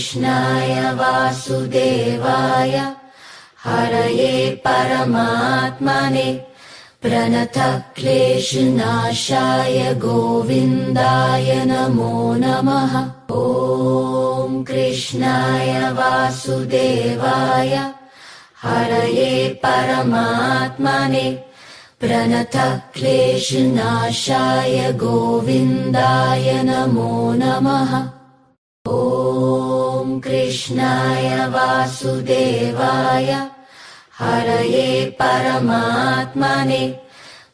कृष्णाय वासुदेवाय हरये परमात्मने प्रणतः क्लेशनाशाय गोविन्दाय नमो नमः। ॐ कृष्णाय वासुदेवाय हरये परमात्मने प्रणतः क्लेशनाशाय गोविन्दाय नमो नमः। ॐ कृष्णाय वासुदेवाय हरये परमात्मने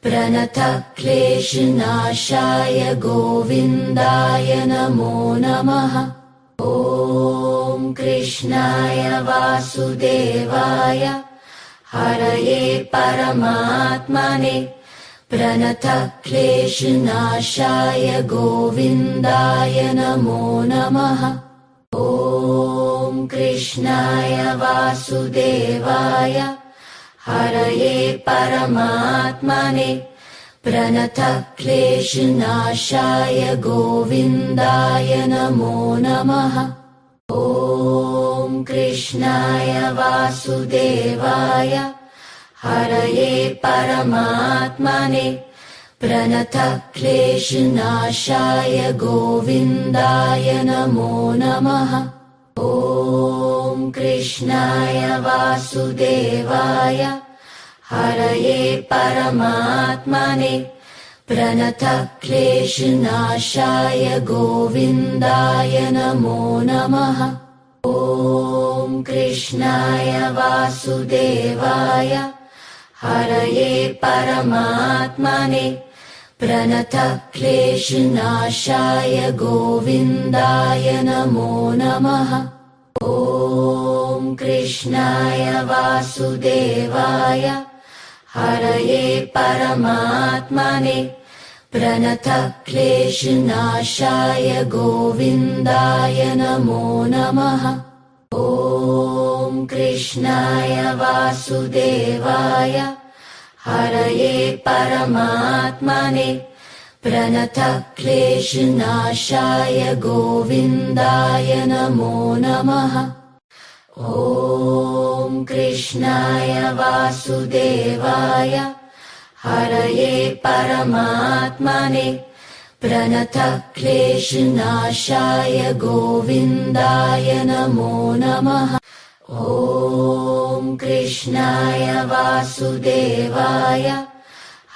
प्रणतः क्लेशनाशाय गोविन्दाय नमो नमः। ॐ कृष्णाय वासुदेवाय हरये परमात्मने प्रणतः क्लेशनाशाय गोविन्दाय नमो नमः। ॐ कृष्णाय वासुदेवाय हरये परमात्मने प्रणतः क्लेशनाशाय गोविन्दाय नमो नमः। ॐ कृष्णाय वासुदेवाय हरये परमात्मने प्रणतः क्लेशनाशाय गोविन्दाय नमो नमः। ॐ कृष्णाय वासुदेवाय हरये परमात्मने प्रणतः क्लेशनाशाय गोविन्दाय नमो नमः। ॐ कृष्णाय वासुदेवाय हरये परमात्मने प्रणतः क्लेशनाशाय गोविन्दाय नमो नमः। ॐ कृष्णाय वासुदेवाय हरये परमात्मने प्रणतः क्लेशनाशाय गोविन्दाय नमो नमः। ॐ कृष्णाय वासुदेवाय हरये परमात्मने प्रणतः क्लेशनाशाय गोविन्दाय नमो नमः। ॐ कृष्णाय वासुदेवाय हरये परमात्मने प्रणतः क्लेशनाशाय गोविन्दाय नमो नमः। ॐ कृष्णाय वासुदेवाय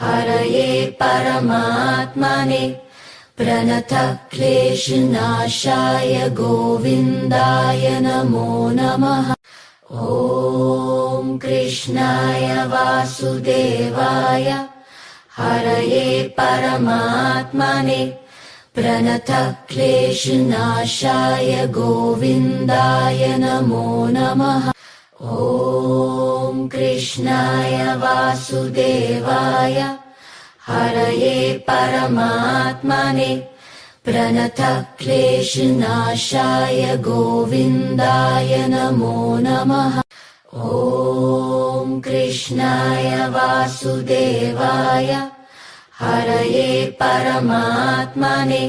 हरये परमात्मने प्रणतः क्लेशनाशाय गोविन्दाय नमो नमः। ॐ कृष्णाय वासुदेवाय हरये परमात्मने प्रणतः क्लेशनाशाय गोविन्दाय नमो नमः। ॐ कृष्णाय वासुदेवाय हरये परमात्मने प्रणतः क्लेशनाशाय गोविन्दाय नमो नमः। ॐ कृष्णाय वासुदेवाय हरये परमात्मने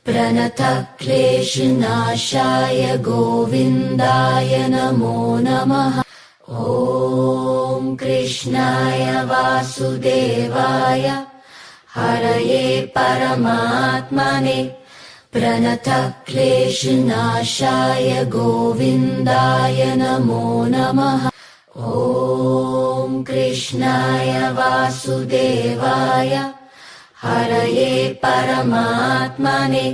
प्रणतः क्लेशनाशाय गोविन्दाय नमो नमः। ॐ कृष्णाय वासुदेवाय हरये परमात्मने प्रणतः क्लेशनाशाय गोविन्दाय नमो नमः। ॐ कृष्णाय वासुदेवाय हरये परमात्मने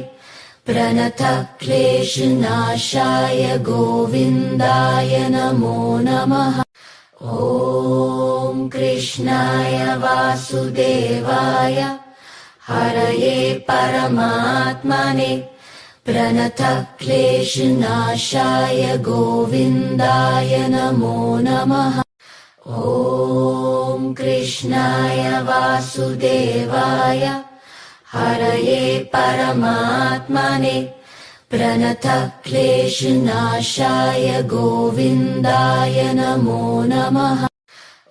प्रणतः क्लेशनाशाय गोविन्दाय नमो नमः। ॐ कृष्णाय वासुदेवाय हरये परमात्मने प्रणतः क्लेशनाशाय गोविन्दाय नमो नमः। ॐ कृष्णाय वासुदेवाय हरये परमात्मने प्रणतः क्लेशनाशाय गोविन्दाय नमो नमः।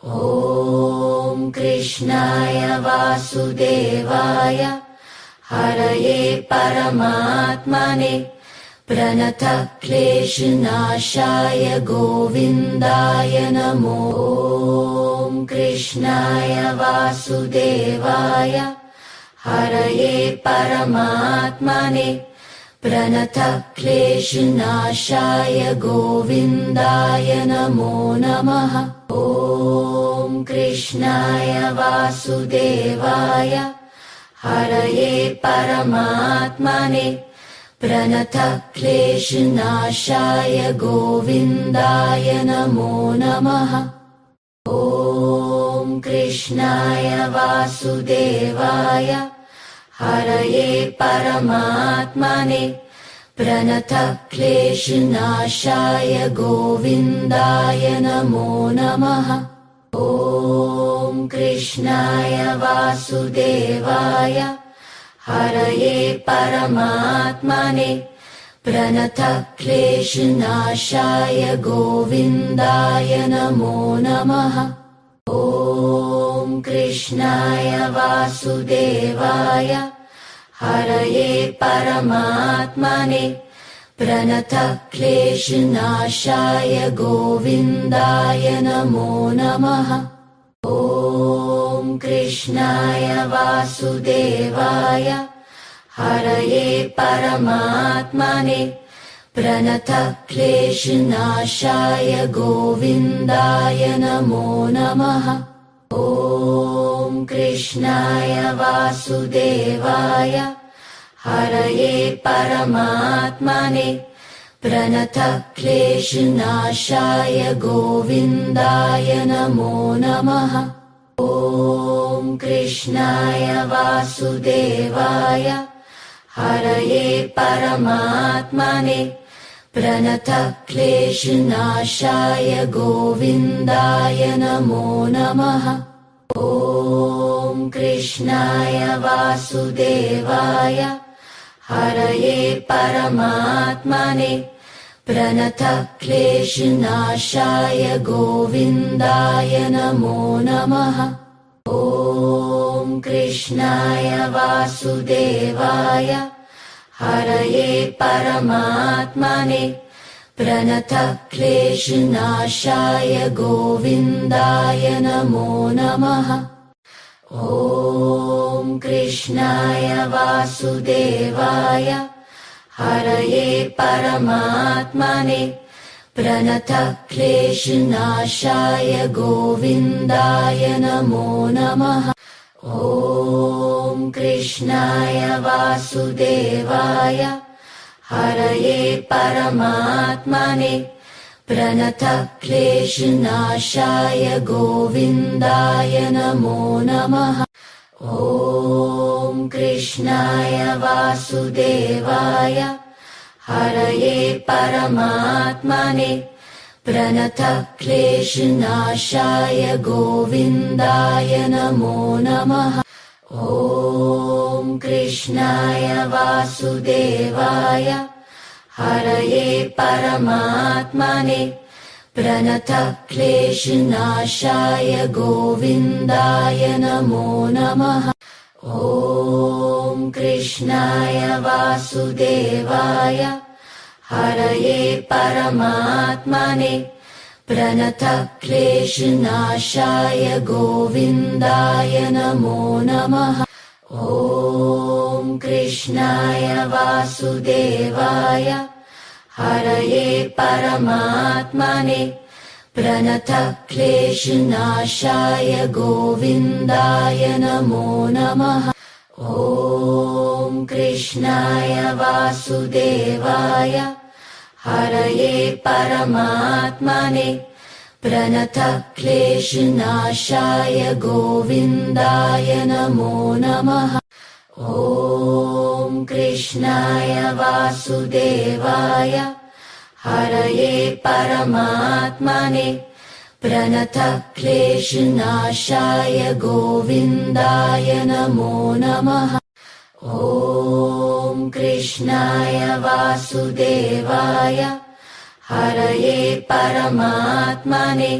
ॐ कृष्णाय वासुदेवाय हरये परमात्मने प्रणतः क्लेशनाशाय गोविन्दाय नमो। ॐ कृष्णाय वासुदेवाय हरये परमात्मने प्रणतः क्लेशनाशाय गोविन्दाय नमो नमः। ॐ कृष्णाय वासुदेवाय हरये परमात्मने प्रणतः क्लेशनाशाय गोविन्दाय नमो नमः। ॐ कृष्णाय वासुदेवाय हरये परमात्मने प्रणतः क्लेशनाशाय गोविन्दाय नमो नमः। ॐ कृष्णाय वासुदेवाय हरये परमात्मने प्रणतः क्लेशनाशाय गोविन्दाय नमो नमः। ॐ कृष्णाय वासुदेवाय हरये परमात्मने प्रणतः क्लेशनाशाय गोविन्दाय नमो नमः। ॐ कृष्णाय वासुदेवाय हरये परमात्मने प्रणतः क्लेशनाशाय गोविन्दाय नमो नमः। ॐ कृष्णाय वासुदेवाय हरये परमात्मने प्रणतः क्लेशनाशाय गोविन्दाय नमो नमः। ॐ कृष्णाय वासुदेवाय हरये परमात्मने प्रणतः क्लेशनाशाय गोविन्दाय नमो नमः। ॐ कृष्णाय वासुदेवाय हरये परमात्मने प्रणतः क्लेशनाशाय गोविन्दाय नमो नमः। ॐ कृष्णाय वासुदेवाय हरये परमात्मने प्रणतः क्लेशनाशाय गोविन्दाय नमो नमः। ॐ कृष्णाय वासुदेवाय हरये परमात्मने प्रणतः क्लेशनाशाय गोविन्दाय नमो नमः। ॐ कृष्णाय वासुदेवाय हरये परमात्मने प्रणतः क्लेशनाशाय गोविन्दाय नमो नमः। ॐ कृष्णाय वासुदेवाय हरये परमात्मने प्रणतः क्लेशनाशाय गोविन्दाय नमो नमः। ॐ कृष्णाय वासुदेवाय हरये परमात्मने प्रणतः क्लेशनाशाय गोविन्दाय नमो नमः। ॐ कृष्णाय वासुदेवाय हरये परमात्मने प्रणतः क्लेशनाशाय गोविन्दाय नमो नमः। ॐ कृष्णाय वासुदेवाय हरये परमात्मने प्रणतः क्लेशनाशाय गोविन्दाय नमो नमः। ॐ कृष्णाय वासुदेवाय हरये परमात्मने प्रणतः क्लेशनाशाय गोविन्दाय नमो नमः। ॐ कृष्णाय वासुदेवाय हरये परमात्मने प्रणतः क्लेशनाशाय गोविन्दाय नमो नमः। ॐ कृष्णाय वासुदेवाय हरये परमात्मने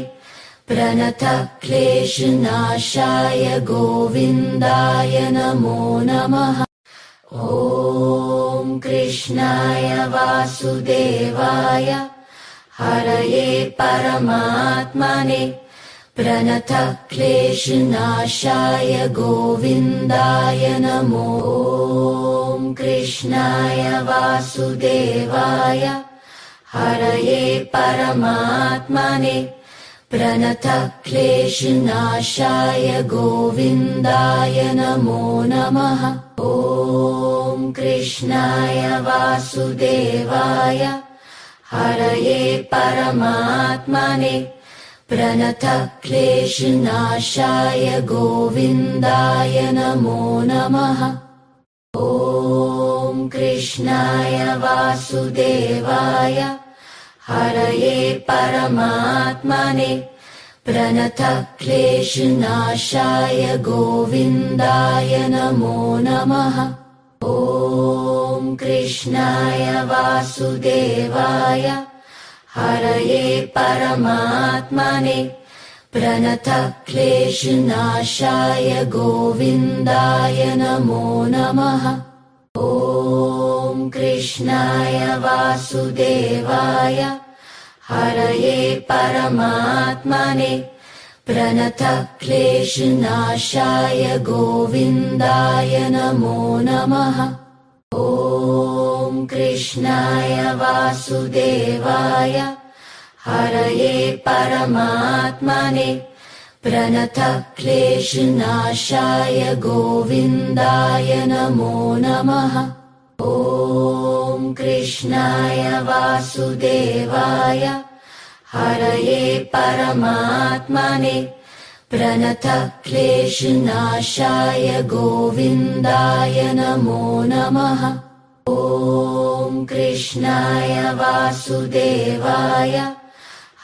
प्रणतः क्लेशनाशाय गोविन्दाय नमो नमः। ॐ कृष्णाय वासुदेवाय हरये परमात्मने प्रणतः क्लेशनाशाय गोविन्दाय नमो। ॐ कृष्णाय वासुदेवाय हरये परमात्मने प्रणतः क्लेशनाशाय गोविन्दाय नमो नमः। ॐ कृष्णाय वासुदेवाय हरये परमात्मने प्रणतः क्लेशनाशाय गोविन्दाय नमो नमः। ॐ कृष्णाय वासुदेवाय हरये परमात्मने प्रणतः क्लेशनाशाय गोविन्दाय नमो नमः। ॐ कृष्णाय वासुदेवाय हरये परमात्मने प्रणतः क्लेशनाशाय गोविन्दाय नमो नमः। ॐ कृष्णाय वासुदेवाय हरये परमात्मने प्रणतः क्लेशनाशाय गोविन्दाय नमो नमः। ॐ कृष्णाय वासुदेवाय हरये परमात्मने प्रणतः क्लेशनाशाय गोविन्दाय नमो नमः। ॐ कृष्णाय वासुदेवाय हरये परमात्मने प्रणतः क्लेशनाशाय गोविन्दाय नमो नमः। ॐ कृष्णाय वासुदेवाय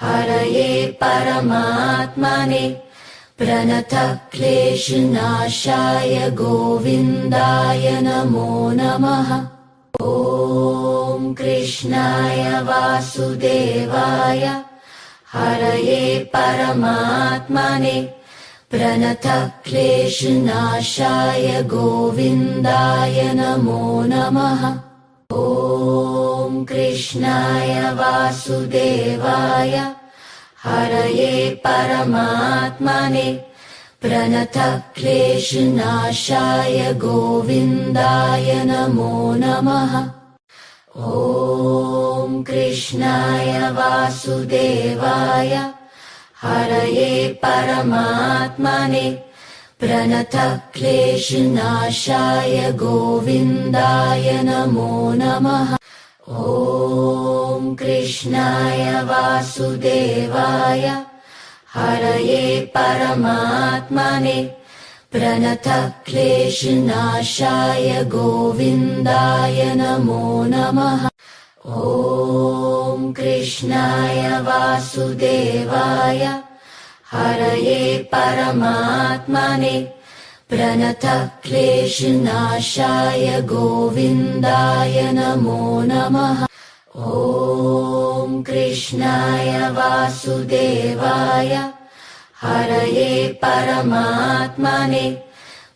हरये परमात्मने प्रणतः क्लेशनाशाय गोविन्दाय नमो नमः। ॐ कृष्णाय वासुदेवाय हरये परमात्मने प्रणतः क्लेशनाशाय गोविन्दाय नमो नमः। ॐ कृष्णाय वासुदेवाय हरये परमात्मने प्रणतः क्लेशनाशाय गोविन्दाय नमो नमः। ॐ कृष्णाय वासुदेवाय हरये परमात्मने प्रणतः क्लेशनाशाय गोविन्दाय नमो नमः। ॐ कृष्णाय वासुदेवाय हरये परमात्मने प्रणतः क्लेशनाशाय गोविन्दाय नमो नमः। ॐ कृष्णाय वासुदेवाय हरये परमात्मने प्रणतः क्लेशनाशाय गोविन्दाय नमो नमः। ॐ कृष्णाय वासुदेवाय हरये परमात्मने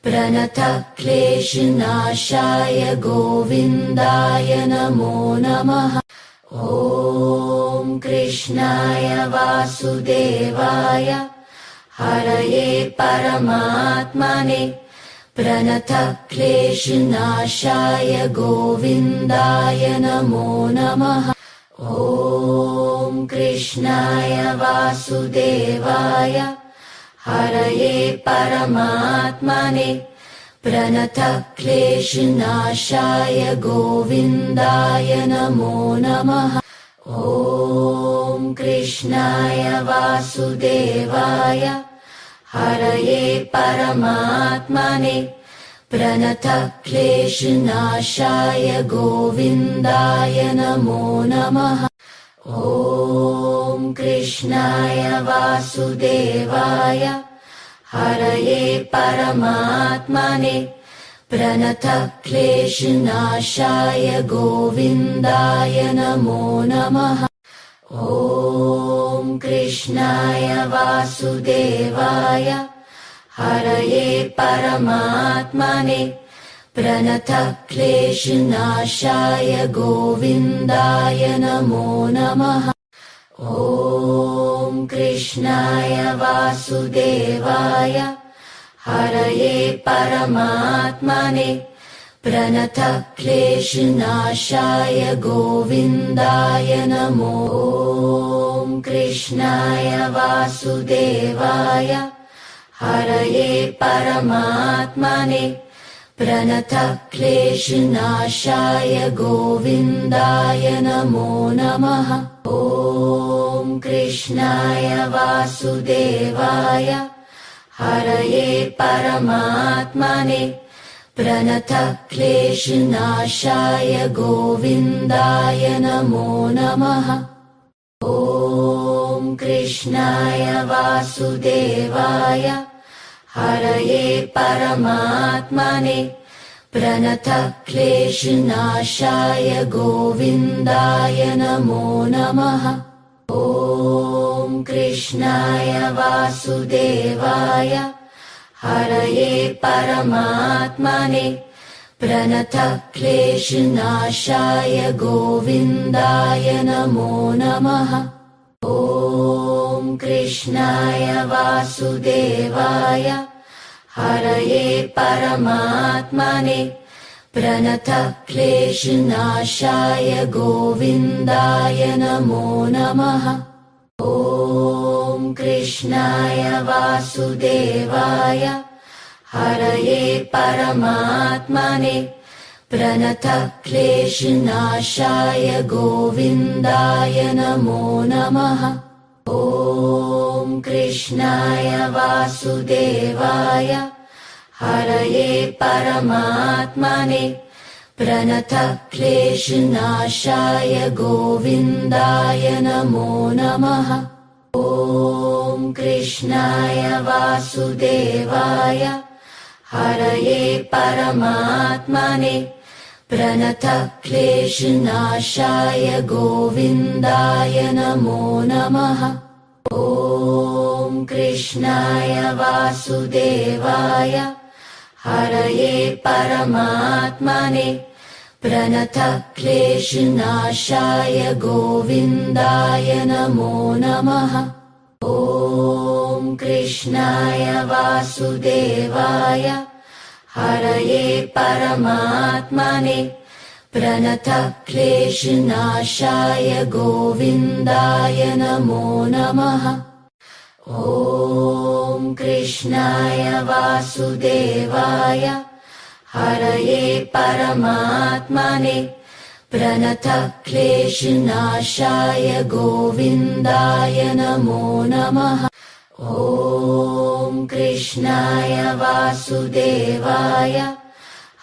प्रणतः क्लेशनाशाय गोविन्दाय नमो नमः। ॐ कृष्णाय वासुदेवाय हरये परमात्मने प्रणतः क्लेशनाशाय गोविन्दाय नमो नमः। ॐ कृष्णाय वासुदेवाय हरये परमात्मने प्रणतः क्लेशनाशाय गोविन्दाय नमो नमः। ॐ कृष्णाय वासुदेवाय हरये परमात्मने प्रणतः क्लेशनाशाय गोविन्दाय नमो नमः। ॐ कृष्णाय वासुदेवाय हरये परमात्मने प्रणतः क्लेशनाशाय गोविन्दाय नमो नमः। ॐ कृष्णाय वासुदेवाय हरये परमात्मने प्रणतः क्लेशनाशाय गोविन्दाय नमो नमः। ॐ कृष्णाय वासुदेवाय हरये परमात्मने प्रणतः क्लेशनाशाय गोविन्दाय नमो। ॐ कृष्णाय वासुदेवाय हरये परमात्मने प्रणतः क्लेशनाशाय गोविन्दाय नमो नमः। ॐ कृष्णाय वासुदेवाय हरये परमात्मने प्रणतः क्लेशनाशाय गोविन्दाय नमो नमः। ॐ कृष्णाय वासुदेवाय हरये परमात्मने प्रणतः क्लेशनाशाय गोविन्दाय नमो नमः। ॐ कृष्णाय वासुदेवाय हरये परमात्मने प्रणतः क्लेशनाशाय गोविन्दाय नमो नमः। ॐ कृष्णाय वासुदेवाय हरये परमात्मने प्रणतः क्लेशनाशाय गोविन्दाय नमो नमः। ॐ कृष्णाय वासुदेवाय हरये परमात्मने प्रणतः क्लेशनाशाय गोविन्दाय नमो नमः। ॐ कृष्णाय वासुदेवाय हरये परमात्मने प्रणतः क्लेशनाशाय गोविन्दाय नमो नमः। ॐ कृष्णाय वासुदेवाय हरये परमात्मने प्रणतः क्लेशनाशाय गोविन्दाय नमो नमः। ॐ कृष्णाय वासुदेवाय हरये परमात्मने प्रणतः क्लेशनाशाय गोविन्दाय नमो नमः। ॐ कृष्णाय वासुदेवाय हरये परमात्मने प्रणतः क्लेशनाशाय गोविन्दाय नमो नमः। ॐ कृष्णाय वासुदेवाय हरये परमात्मने प्रणतः क्लेशनाशाय गोविन्दाय नमो नमः। ॐ कृष्णाय वासुदेवाय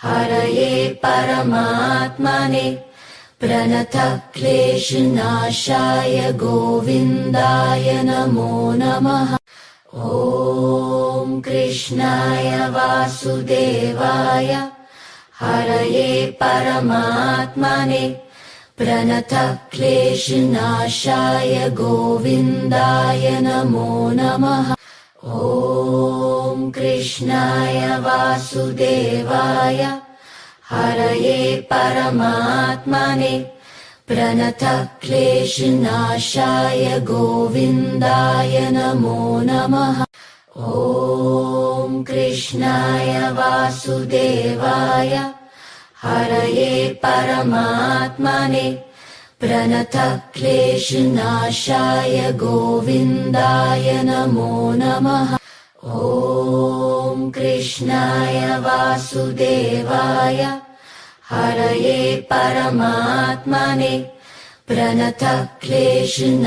हरये परमात्मने प्रणतः क्लेशनाशाय गोविन्दाय नमो नमः। ॐ कृष्णाय वासुदेवाय हरये परमात्मने प्रणतः क्लेशनाशाय गोविन्दाय नमो नमः। ॐ कृष्णाय वासुदेवाय हरये परमात्मने प्रणतः क्लेशनाशाय गोविन्दाय नमो नमः। ॐ कृष्णाय वासुदेवाय हरये परमात्मने प्रणतः क्लेशनाशाय गोविन्दाय नमो नमः। ॐ कृष्णाय वासुदेवाय हरये परमात्मने प्रणतः क्लेशनाशाय